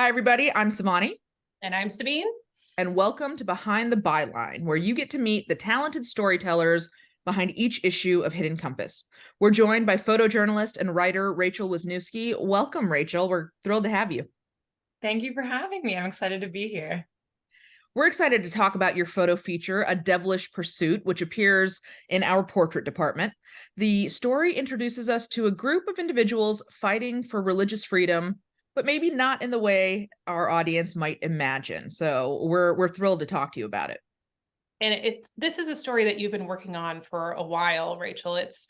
Hi, everybody. I'm Samani, And I'm Sabine. and welcome to Behind the Byline, where you get to meet the talented storytellers behind each issue of Hidden Compass. We're joined by photojournalist and writer Rachel Wisniewski. Welcome, Rachel. We're thrilled to have you. Thank you for having me. I'm excited to be here. We're excited to talk about your photo feature, A Devilish Pursuit, which appears in our portrait department. The story introduces us to a group of individuals fighting for religious freedom, but maybe not in the way our audience might imagine. So we're thrilled to talk to you about it. And this is a story that you've been working on for a while, Rachel. It's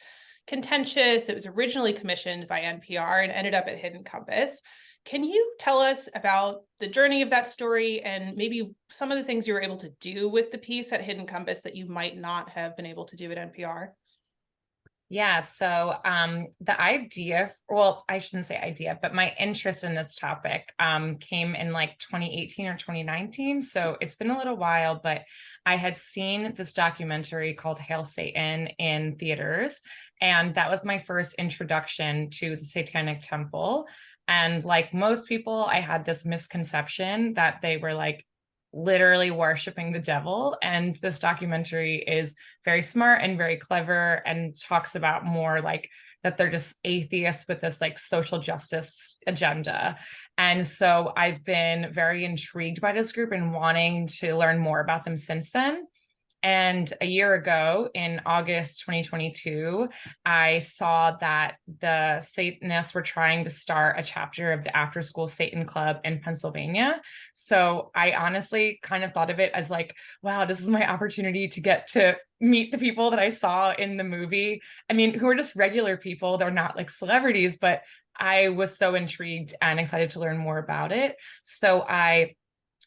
contentious. It was originally commissioned by NPR and ended up at Hidden Compass. Can you tell us about the journey of that story and maybe some of the things you were able to do with the piece at Hidden Compass that you might not have been able to do at NPR? Yeah, so the idea, well, I shouldn't say idea, but my interest in this topic came in like 2018 or 2019. So it's been a little while, but I had seen this documentary called Hail Satan in theaters. And that was my first introduction to the Satanic Temple. And like most people, I had this misconception that they were like literally worshiping the devil. And this documentary is very smart and very clever and talks about more like that they're just atheists with this like social justice agenda. And so I've been very intrigued by this group and wanting to learn more about them since then. And a year ago, in August 2022, I saw that the Satanists were trying to start a chapter of the After School Satan Club in Pennsylvania. So I honestly kind of thought of it as like, wow, this is my opportunity to get to meet the people that I saw in the movie. I mean, who are just regular people. They're not like celebrities, but I was so intrigued and excited to learn more about it. So I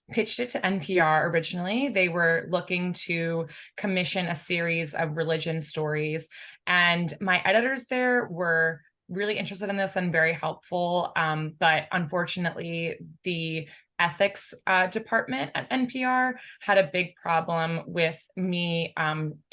pitched it to NPR originally. They were looking to commission a series of religion stories. And my editors there were really interested in this and very helpful. But unfortunately, the ethics department at NPR had a big problem with me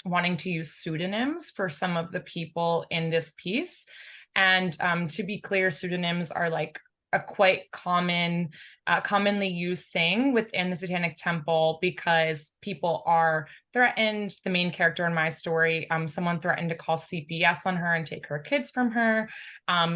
wanting to use pseudonyms for some of the people in this piece. And to be clear, pseudonyms are like a quite commonly used thing within the Satanic Temple because people are threatened. The main character in my story, someone threatened to call CPS on her and take her kids from her.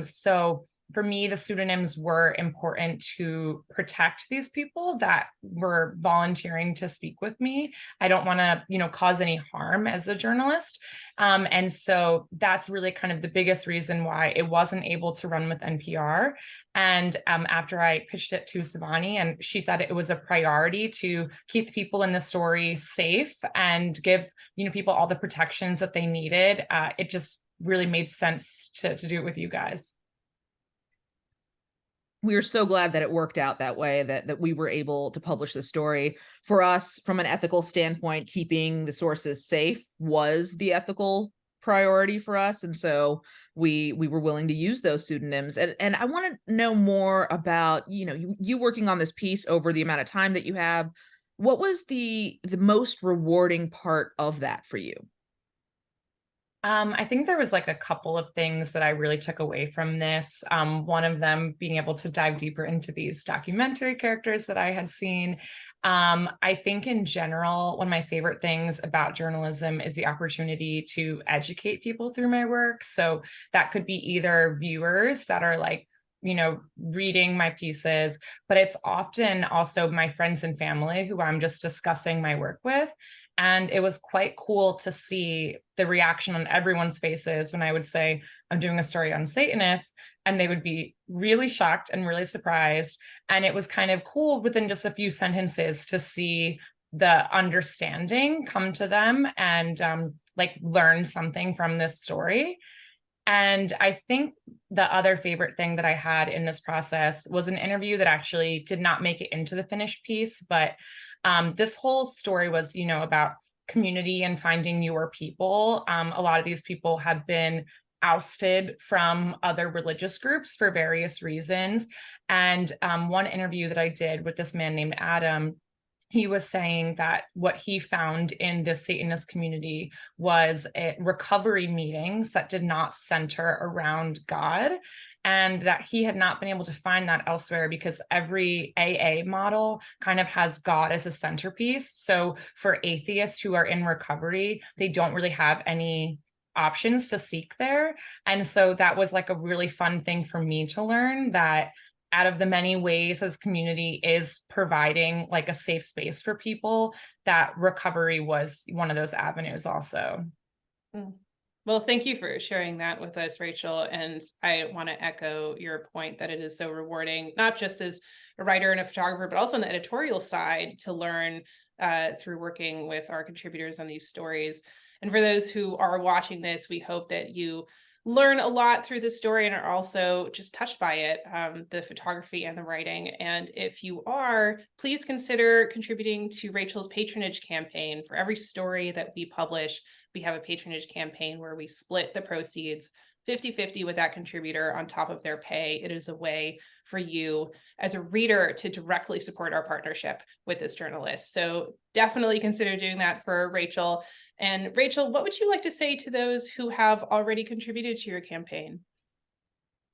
So for me, the pseudonyms were important to protect these people that were volunteering to speak with me. I don't want to, cause any harm as a journalist. And so that's really kind of the biggest reason why it wasn't able to run with NPR. And after I pitched it to Savani, and she said it was a priority to keep the people in the story safe and give, people all the protections that they needed. It just really made sense to do it with you guys. We are so glad that it worked out that way, that we were able to publish the story. For us, from an ethical standpoint, keeping the sources safe was the ethical priority for us, and so we were willing to use those pseudonyms. And I want to know more about you working on this piece over the amount of time that you have. What was the most rewarding part of that for you? I think there was like a couple of things that I really took away from this. One of them being able to dive deeper into these documentary characters that I had seen. I think in general, one of my favorite things about journalism is the opportunity to educate people through my work. So that could be either viewers that are like, reading my pieces, but it's often also my friends and family who I'm just discussing my work with. And it was quite cool to see the reaction on everyone's faces when I would say, I'm doing a story on Satanists, and they would be really shocked and really surprised. And it was kind of cool within just a few sentences to see the understanding come to them and like learn something from this story. And I think the other favorite thing that I had in this process was an interview that actually did not make it into the finished piece, but this whole story was, about community and finding your people. A lot of these people have been ousted from other religious groups for various reasons. And one interview that I did with this man named Adam, he was saying that what he found in the Satanist community was recovery meetings that did not center around God, and that he had not been able to find that elsewhere because every AA model kind of has God as a centerpiece. So for atheists who are in recovery, they don't really have any options to seek there. And so that was like a really fun thing for me to learn, that out of the many ways this community is providing like a safe space for people, that recovery was one of those avenues also. Well, thank you for sharing that with us, Rachel. And I want to echo your point that it is so rewarding, not just as a writer and a photographer, but also on the editorial side, to learn through working with our contributors on these stories. And for those who are watching this, we hope that you learn a lot through the story and are also just touched by it, the photography and the writing. And if you are, please consider contributing to Rachel's patronage campaign. For every story that we publish, we have a patronage campaign where we split the proceeds 50-50 with that contributor on top of their pay. It is a way for you as a reader to directly support our partnership with this journalist. So definitely consider doing that for Rachel. And Rachel, what would you like to say to those who have already contributed to your campaign?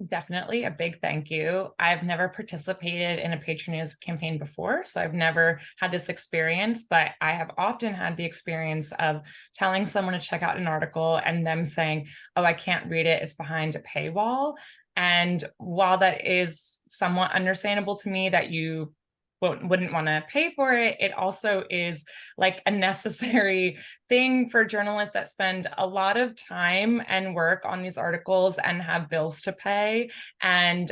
Definitely a big thank you. I've never participated in a patronage campaign before, so I've never had this experience, but I have often had the experience of telling someone to check out an article and them saying, oh, I can't read it, it's behind a paywall. And while that is somewhat understandable to me that you wouldn't want to pay for it, it also is like a necessary thing for journalists that spend a lot of time and work on these articles and have bills to pay. And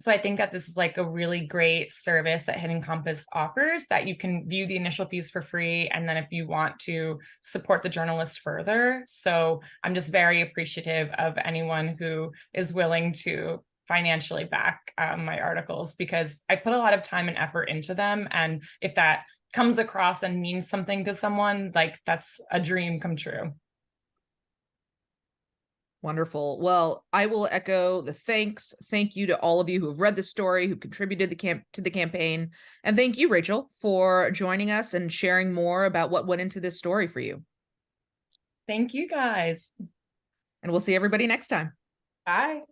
so I think that this is like a really great service that Hidden Compass offers, that you can view the initial fees for free, and then if you want to support the journalist further. So I'm just very appreciative of anyone who is willing to financially back my articles, because I put a lot of time and effort into them. And if that comes across and means something to someone, like that's a dream come true. Wonderful. Well, I will echo the thanks. Thank you to all of you who have read the story, who contributed to the campaign. And thank you, Rachel, for joining us and sharing more about what went into this story for you. Thank you, guys. And we'll see everybody next time. Bye.